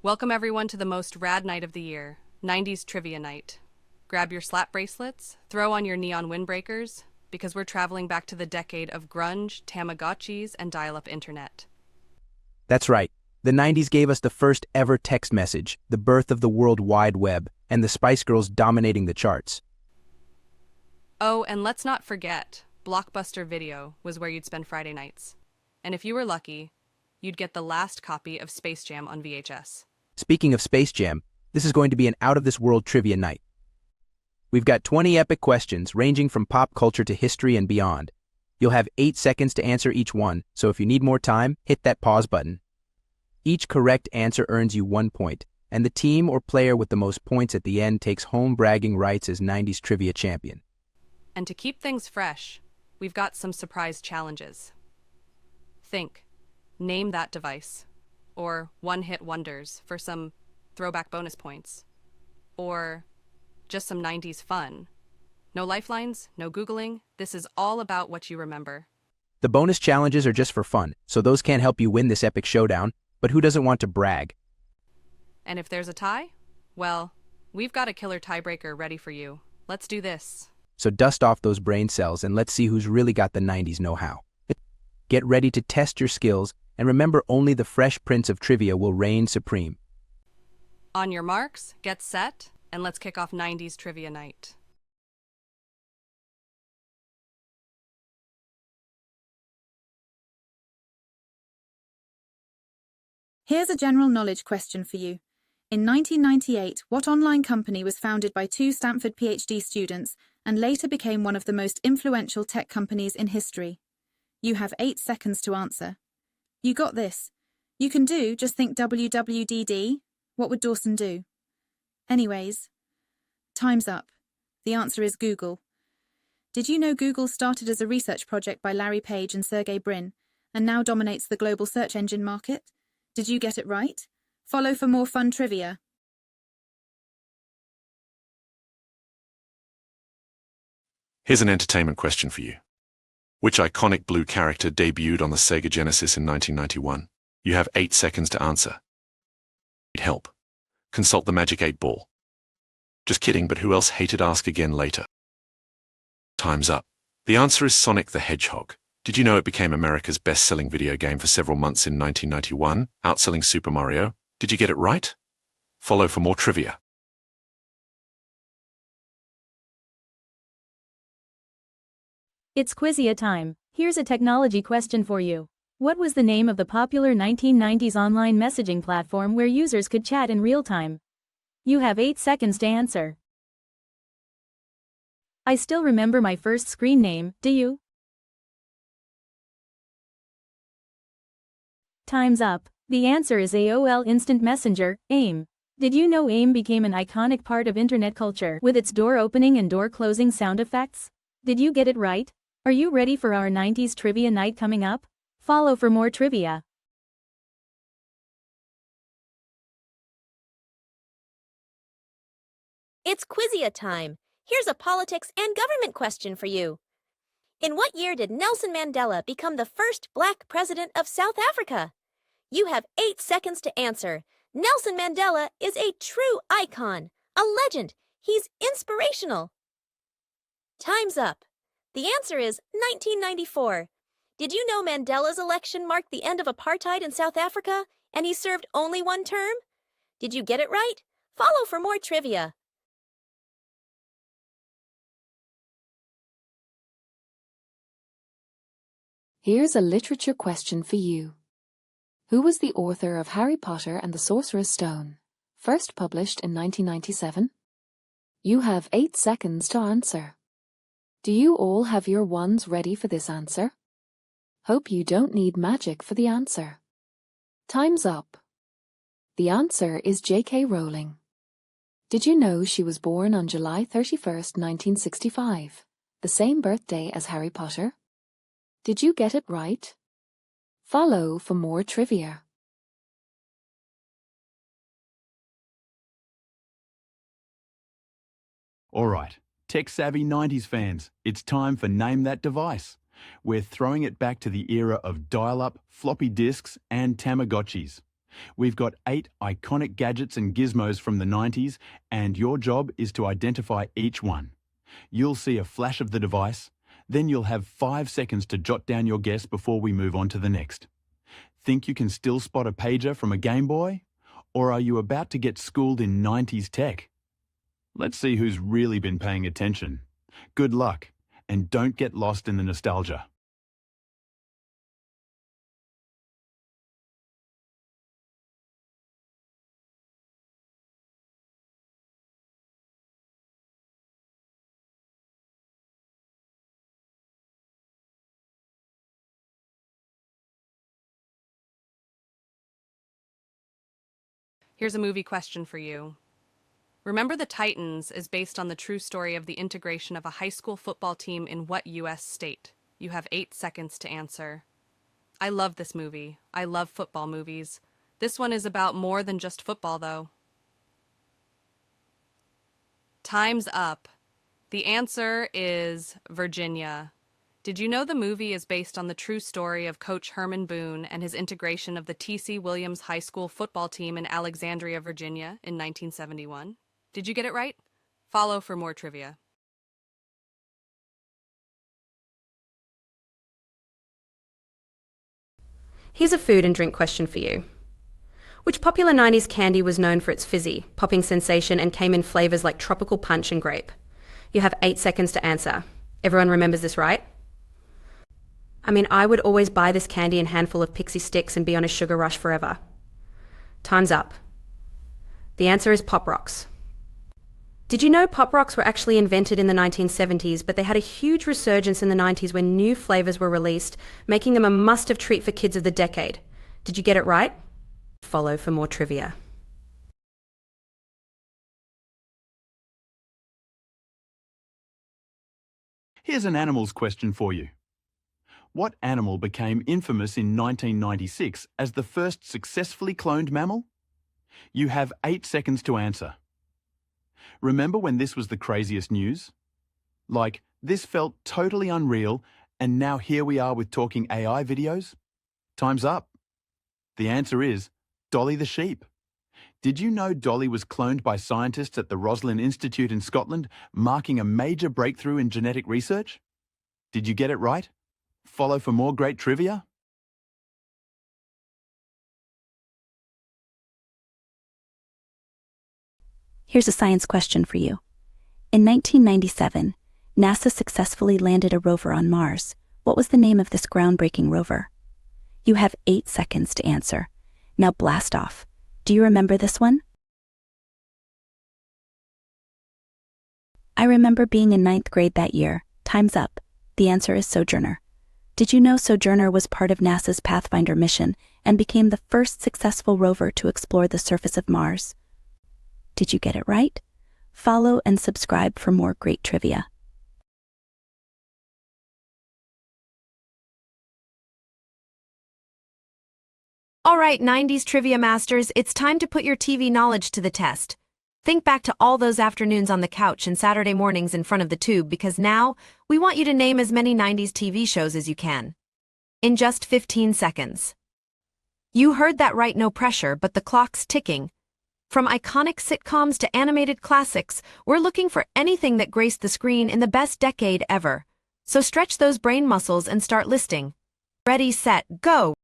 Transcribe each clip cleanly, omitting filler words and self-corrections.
Welcome everyone to the most rad night of the year, 90s Trivia Night. Grab your slap bracelets, throw on your neon windbreakers, because we're traveling back to the decade of grunge, Tamagotchis, and dial-up internet. That's right. The 90s gave us the first ever text message, the birth of the World Wide Web, and the Spice Girls dominating the charts. Oh, and let's not forget, Blockbuster Video was where you'd spend Friday nights. And if you were lucky, you'd get the last copy of Space Jam on VHS. Speaking of Space Jam, this is going to be an out-of-this-world trivia night. We've got 20 epic questions ranging from pop culture to history and beyond. You'll have 8 seconds to answer each one, so if you need more time, hit that pause button. Each correct answer earns you 1 point, and the team or player with the most points at the end takes home bragging rights as 90s trivia champion. And to keep things fresh, we've got some surprise challenges. Think, name that device, or one-hit wonders for some throwback bonus points, or just some 90s fun. No lifelines, no Googling, this is all about what you remember. The bonus challenges are just for fun, so those can't help you win this epic showdown, but who doesn't want to brag? And if there's a tie, well, we've got a killer tiebreaker ready for you. Let's do this. So dust off those brain cells and let's see who's really got the 90s know-how. Get ready to test your skills, and remember only the Fresh Prince of Trivia will reign supreme. On your marks, get set, and let's kick off 90s Trivia Night. Here's a general knowledge question for you. In 1998, what online company was founded by 2 Stanford PhD students and later became one of the most influential tech companies in history? You have 8 seconds to answer. You got this. You can do, just think WWDD. What would Dawson do? Anyways, time's up. The answer is Google. Did you know Google started as a research project by Larry Page and Sergey Brin and now dominates the global search engine market? Did you get it right? Follow for more fun trivia. Here's an entertainment question for you. Which iconic blue character debuted on the Sega Genesis in 1991? You have 8 seconds to answer. Need help? Consult the Magic 8 Ball. Just kidding, but who else hated Ask Again later? Time's up. The answer is Sonic the Hedgehog. Did you know it became America's best-selling video game for several months in 1991, outselling Super Mario? Did you get it right? Follow for more trivia. It's Quizzia time. Here's a technology question for you. What was the name of the popular 1990s online messaging platform where users could chat in real time? You have 8 seconds to answer. I still remember my first screen name, do you? Time's up. The answer is AOL Instant Messenger, AIM. Did you know AIM became an iconic part of internet culture with its door opening and door closing sound effects? Did you get it right? Are you ready for our 90s trivia night coming up? Follow for more trivia. It's Quizzia time. Here's a politics and government question for you. In what year did Nelson Mandela become the first black president of South Africa? You have 8 seconds to answer. Nelson Mandela is a true icon, a legend. He's inspirational. Time's up. The answer is 1994. Did you know Mandela's election marked the end of apartheid in South Africa, and he served only 1 term? Did you get it right? Follow for more trivia. Here's a literature question for you. Who was the author of Harry Potter and the Sorcerer's Stone, first published in 1997? You have 8 seconds to answer. Do you all have your wands ready for this answer? Hope you don't need magic for the answer. Time's up. The answer is J.K. Rowling. Did you know she was born on July 31st, 1965, the same birthday as Harry Potter? Did you get it right? Follow for more trivia. All right, tech-savvy 90s fans, it's time for Name That Device. We're throwing it back to the era of dial-up, floppy disks, and Tamagotchis. We've got 8 iconic gadgets and gizmos from the 90s, and your job is to identify each one. You'll see a flash of the device, then you'll have 5 seconds to jot down your guess before we move on to the next. Think you can still spot a pager from a Game Boy? Or are you about to get schooled in 90s tech? Let's see who's really been paying attention. Good luck, and don't get lost in the nostalgia. Here's a movie question for you. Remember the Titans is based on the true story of the integration of a high school football team in what U.S. state? You have 8 seconds to answer. I love this movie. I love football movies. This one is about more than just football, though. Time's up. The answer is Virginia. Did you know the movie is based on the true story of Coach Herman Boone and his integration of the T.C. Williams High School football team in Alexandria, Virginia in 1971? Did you get it right? Follow for more trivia. Here's a food and drink question for you. Which popular 90s candy was known for its fizzy, popping sensation and came in flavours like tropical punch and grape? You have 8 seconds to answer. Everyone remembers this, right? I mean, I would always buy this candy and handful of pixie sticks and be on a sugar rush forever. Time's up. The answer is Pop Rocks. Did you know Pop Rocks were actually invented in the 1970s, but they had a huge resurgence in the 90s when new flavours were released, making them a must-have treat for kids of the decade? Did you get it right? Follow for more trivia. Here's an animals question for you. What animal became infamous in 1996 as the first successfully cloned mammal? You have 8 seconds to answer. Remember when this was the craziest news? Like, this felt totally unreal, and now here we are with talking AI videos? Time's up. The answer is Dolly the sheep. Did you know Dolly was cloned by scientists at the Roslin Institute in Scotland, marking a major breakthrough in genetic research? Did you get it right? Follow for more great trivia. Here's a science question for you. In 1997, NASA successfully landed a rover on Mars. What was the name of this groundbreaking rover? You have 8 seconds to answer. Now blast off. Do you remember this one? I remember being in 9th grade that year. Time's up. The answer is Sojourner. Did you know Sojourner was part of NASA's Pathfinder mission and became the first successful rover to explore the surface of Mars? Did you get it right? Follow and subscribe for more great trivia. All right, 90s trivia masters, it's time to put your TV knowledge to the test. Think back to all those afternoons on the couch and Saturday mornings in front of the tube, because now we want you to name as many 90s TV shows as you can. In just 15 seconds. You heard that right, no pressure, but the clock's ticking. From iconic sitcoms to animated classics, we're looking for anything that graced the screen in the best decade ever. So stretch those brain muscles and start listing. Ready, set, go!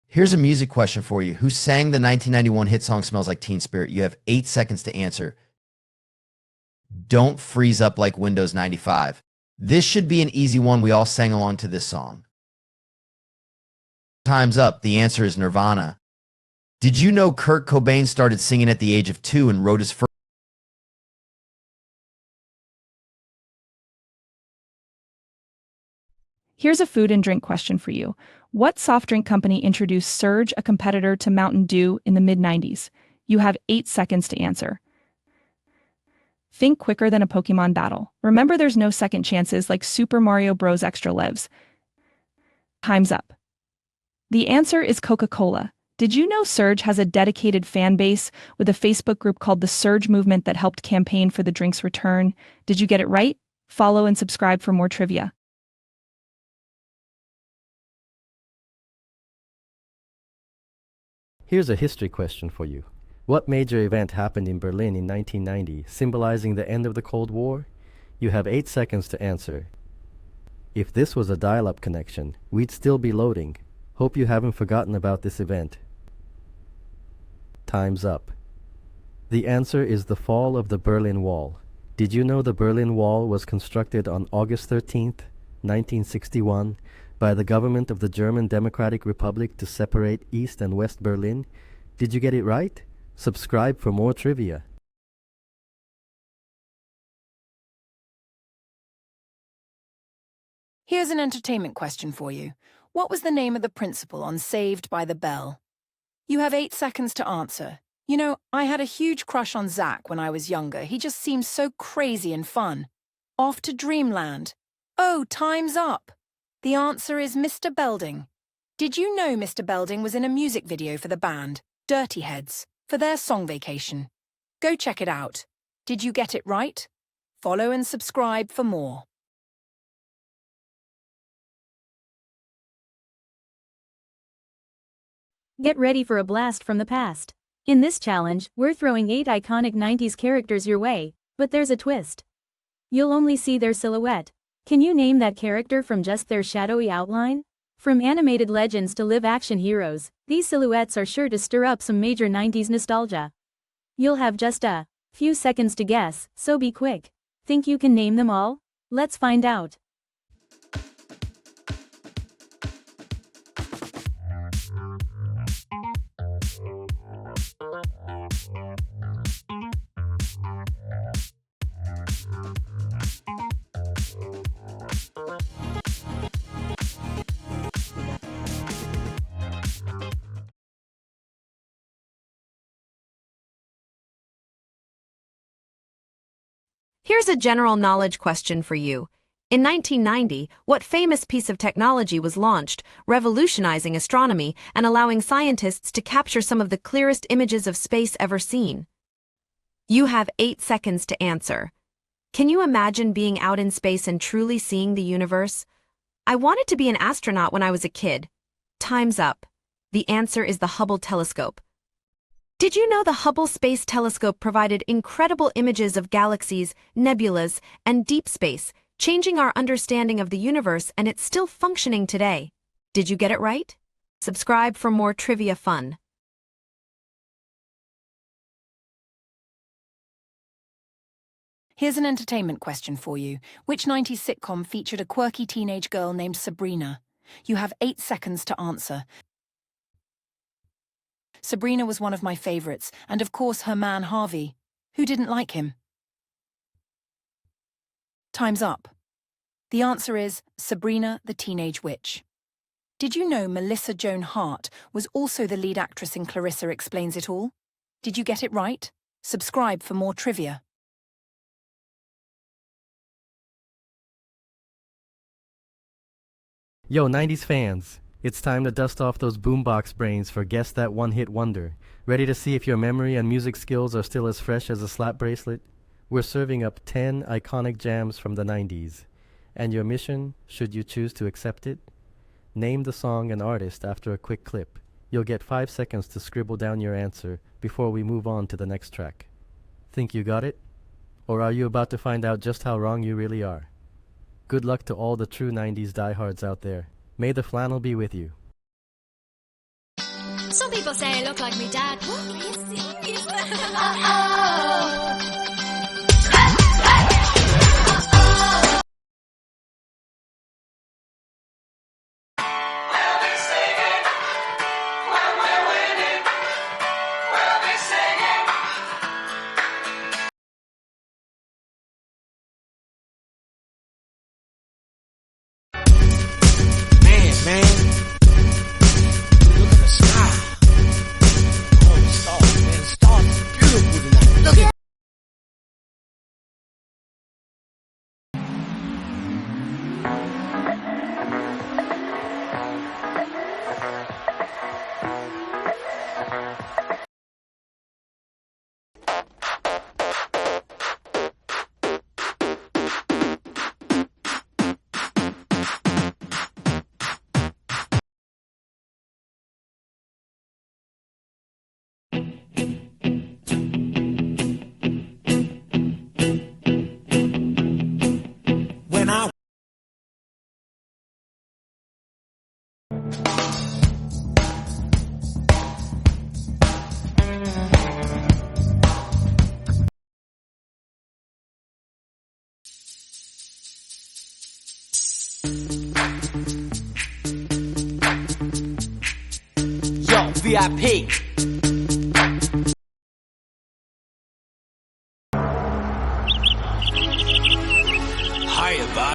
Here's a music question for you. Who sang the 1991 hit song Smells Like Teen Spirit? You have 8 seconds to answer. Don't Freeze Up Like Windows 95. This should be an easy one. We all sang along to this song. Time's up. The answer is Nirvana. Did you know Kurt Cobain started singing at the age of 2 and wrote his first? Here's a food and drink question for you. What soft drink company introduced Surge, a competitor to Mountain Dew, in the mid-90s? You have 8 seconds to answer. Think quicker than a Pokemon battle. Remember, there's no second chances like Super Mario Bros. Extra Lives. Time's up. The answer is Coca-Cola. Did you know Surge has a dedicated fan base with a Facebook group called the Surge Movement that helped campaign for the drink's return? Did you get it right? Follow and subscribe for more trivia. Here's a history question for you. What major event happened in Berlin in 1990, symbolizing the end of the Cold War? You have 8 seconds to answer. If this was a dial-up connection, we'd still be loading. Hope you haven't forgotten about this event. Time's up. The answer is the fall of the Berlin Wall. Did you know the Berlin Wall was constructed on August 13th, 1961, by the government of the German Democratic Republic to separate East and West Berlin? Did you get it right? Subscribe for more trivia. Here's an entertainment question for you. What was the name of the principal on Saved by the Bell? You have 8 seconds to answer. You know, I had a huge crush on Zach when I was younger. He just seemed so crazy and fun. Off to Dreamland. Oh, time's up. The answer is Mr. Belding. Did you know Mr. Belding was in a music video for the band, Dirty Heads, for their song Vacation? Go check it out. Did you get it right? Follow and subscribe for more. Get ready for a blast from the past. In this challenge, we're throwing 8 iconic 90s characters your way, but there's a twist. You'll only see their silhouette. Can you name that character from just their shadowy outline? From animated legends to live-action heroes, these silhouettes are sure to stir up some major 90s nostalgia. You'll have just a few seconds to guess, so be quick. Think you can name them all? Let's find out. Here's a general knowledge question for you. In 1990, what famous piece of technology was launched, revolutionizing astronomy and allowing scientists to capture some of the clearest images of space ever seen? You have 8 seconds to answer. Can you imagine being out in space and truly seeing the universe? I wanted to be an astronaut when I was a kid. Time's up. The answer is the Hubble telescope. Did you know the Hubble Space Telescope provided incredible images of galaxies, nebulas, and deep space, changing our understanding of the universe, and it's still functioning today? Did you get it right? Subscribe for more trivia fun. Here's an entertainment question for you. Which 90s sitcom featured a quirky teenage girl named Sabrina? You have 8 seconds to answer. Sabrina was one of my favorites, and of course her man Harvey. Who didn't like him? Time's up. The answer is Sabrina the Teenage Witch. Did you know Melissa Joan Hart was also the lead actress in Clarissa Explains It All? Did you get it right? Subscribe for more trivia. Yo, 90s fans! It's time to dust off those boombox brains for Guess That One-Hit Wonder. Ready to see if your memory and music skills are still as fresh as a slap bracelet? We're serving up 10 iconic jams from the 90s. And your mission, should you choose to accept it? Name the song and artist after a quick clip. You'll get 5 seconds to scribble down your answer before we move on to the next track. Think you got it? Or are you about to find out just how wrong you really are? Good luck to all the true 90s diehards out there. May the flannel be with you. Some people say I look like me dad. What? Are you serious? VIP. Hiya, bud.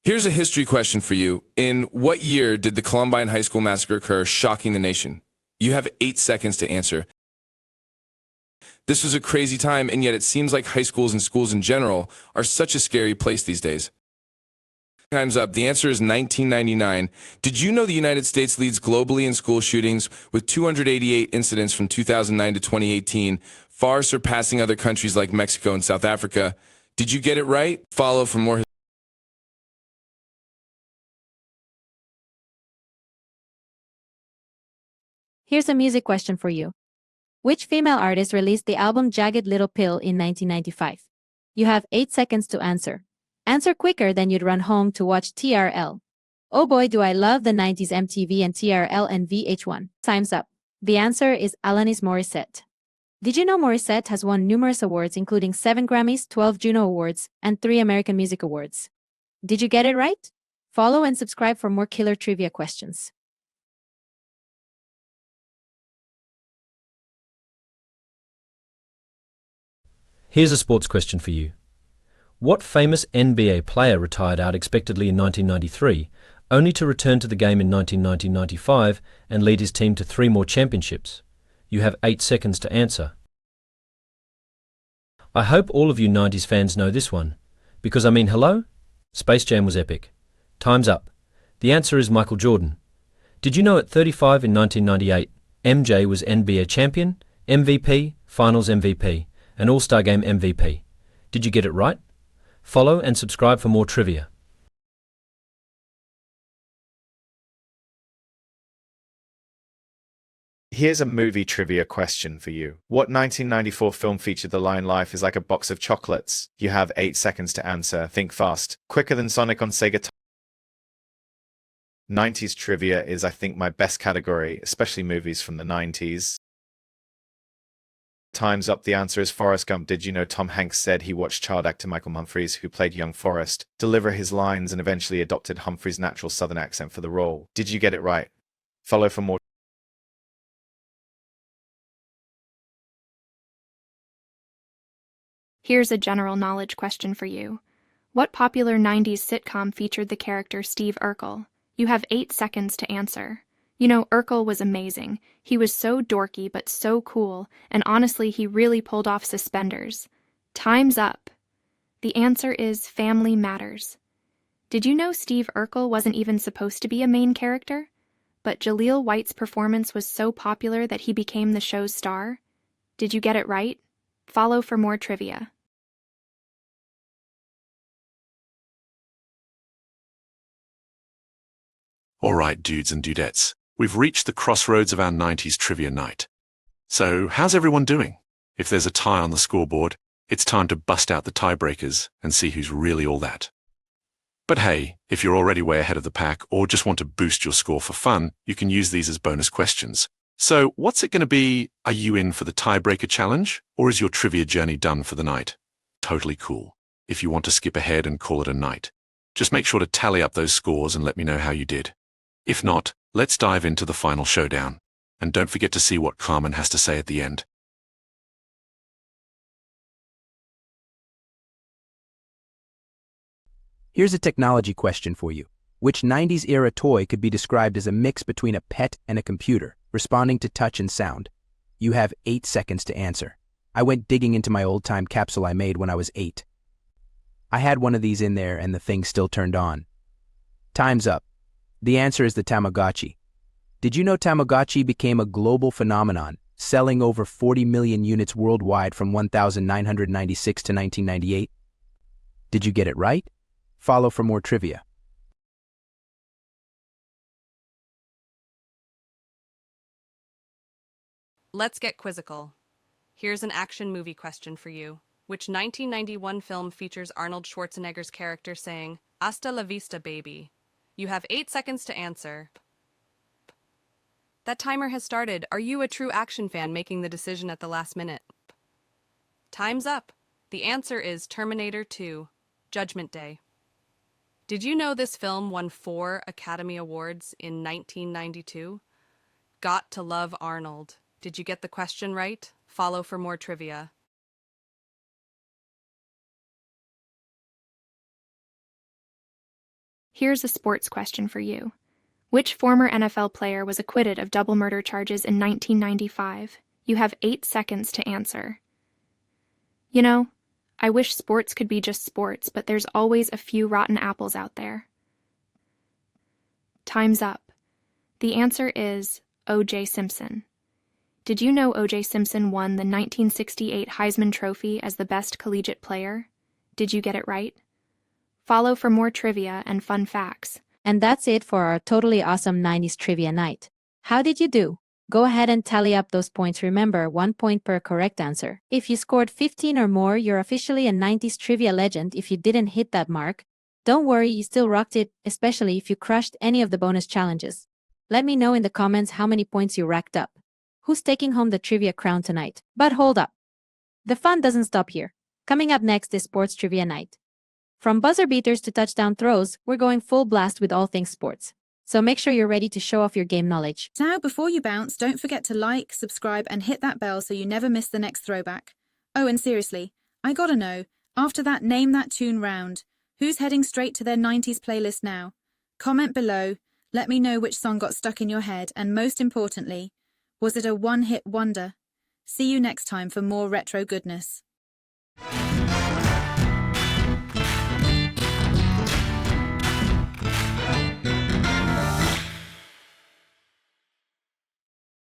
Here's a history question for you. In what year did the Columbine High School massacre occur, shocking the nation? You have 8 seconds to answer. This was a crazy time, and yet it seems like high schools and schools in general are such a scary place these days. Time's up. The answer is 1999. Did you know the United States leads globally in school shootings with 288 incidents from 2009 to 2018, far surpassing other countries like Mexico and South Africa? Did you get it right? Follow for more. Here's a music question for you. Which female artist released the album Jagged Little Pill in 1995? You have 8 seconds to answer. Answer quicker than you'd run home to watch TRL. Oh boy, do I love the 90s MTV and TRL and VH1. Time's up. The answer is Alanis Morissette. Did you know Morissette has won numerous awards, including 7 Grammys, 12 Juno Awards, and 3 American Music Awards? Did you get it right? Follow and subscribe for more killer trivia questions. Here's a sports question for you. What famous NBA player retired out expectedly in 1993, only to return to the game in 1990-95 and lead his team to 3 more championships? You have 8 seconds to answer. I hope all of you 90s fans know this one, because I mean hello? Space Jam was epic. Time's up. The answer is Michael Jordan. Did you know at 35 in 1998, MJ was NBA champion, MVP, Finals MVP, and All-Star Game MVP? Did you get it right? Follow and subscribe for more trivia. Here's a movie trivia question for you. What 1994 film featured the line "Life is like a box of chocolates"? You have 8 seconds to answer. Think fast. Quicker than Sonic on Sega. 90s trivia is, I think, my best category, especially movies from the 90s. Time's up. The answer is Forrest Gump. Did you know Tom Hanks said he watched child actor Michael Humphries, who played young Forrest, deliver his lines and eventually adopted Humphries' natural southern accent for the role? Did you get it right? Follow for more. Here's a general knowledge question for you. What popular 90s sitcom featured the character Steve Urkel? You have 8 seconds to answer. You know, Urkel was amazing. He was so dorky but so cool, and honestly, he really pulled off suspenders. Time's up. The answer is Family Matters. Did you know Steve Urkel wasn't even supposed to be a main character? But Jaleel White's performance was so popular that he became the show's star? Did you get it right? Follow for more trivia. All right, dudes and dudettes, we've reached the crossroads of our 90s trivia night. So, how's everyone doing? If there's a tie on the scoreboard, it's time to bust out the tiebreakers and see who's really all that. But hey, if you're already way ahead of the pack or just want to boost your score for fun, you can use these as bonus questions. So, what's it going to be? Are you in for the tiebreaker challenge, or is your trivia journey done for the night? Totally cool. If you want to skip ahead and call it a night, just make sure to tally up those scores and let me know how you did. If not, let's dive into the final showdown. And don't forget to see what Carmen has to say at the end. Here's a technology question for you. Which 90s era toy could be described as a mix between a pet and a computer, responding to touch and sound? You have 8 seconds to answer. I went digging into my old-time capsule I made when I was 8. I had one of these in there and the thing still turned on. Time's up. The answer is the Tamagotchi. Did you know Tamagotchi became a global phenomenon, selling over 40 million units worldwide from 1996 to 1998? Did you get it right? Follow for more trivia. Let's get quizzical. Here's an action movie question for you. Which 1991 film features Arnold Schwarzenegger's character saying, "Hasta la vista, baby"? You have 8 seconds to answer. That timer has started. Are you a true action fan making the decision at the last minute? Time's up. The answer is Terminator 2, Judgment Day. Did you know this film won 4 Academy Awards in 1992? Got to love Arnold. Did you get the question right? Follow for more trivia. Here's a sports question for you. Which former NFL player was acquitted of double murder charges in 1995? You have 8 seconds to answer. You know, I wish sports could be just sports, but there's always a few rotten apples out there. Time's up. The answer is O.J. Simpson. Did you know O.J. Simpson won the 1968 Heisman Trophy as the best collegiate player? Did you get it right? Follow for more trivia and fun facts. And that's it for our totally awesome 90s trivia night. How did you do? Go ahead and tally up those points. Remember, 1 point per correct answer. If you scored 15 or more, you're officially a 90s trivia legend. If you didn't hit that mark, don't worry, you still rocked it, especially if you crushed any of the bonus challenges. Let me know in the comments how many points you racked up. Who's taking home the trivia crown tonight? But hold up. The fun doesn't stop here. Coming up next is Sports Trivia Night. From buzzer beaters to touchdown throws, we're going full blast with all things sports. So make sure you're ready to show off your game knowledge. Now, before you bounce, don't forget to like, subscribe, and hit that bell so you never miss the next throwback. Oh, and seriously, I gotta know, after that Name That Tune round, who's heading straight to their 90s playlist now? Comment below, let me know which song got stuck in your head, and most importantly, was it a one-hit wonder? See you next time for more retro goodness.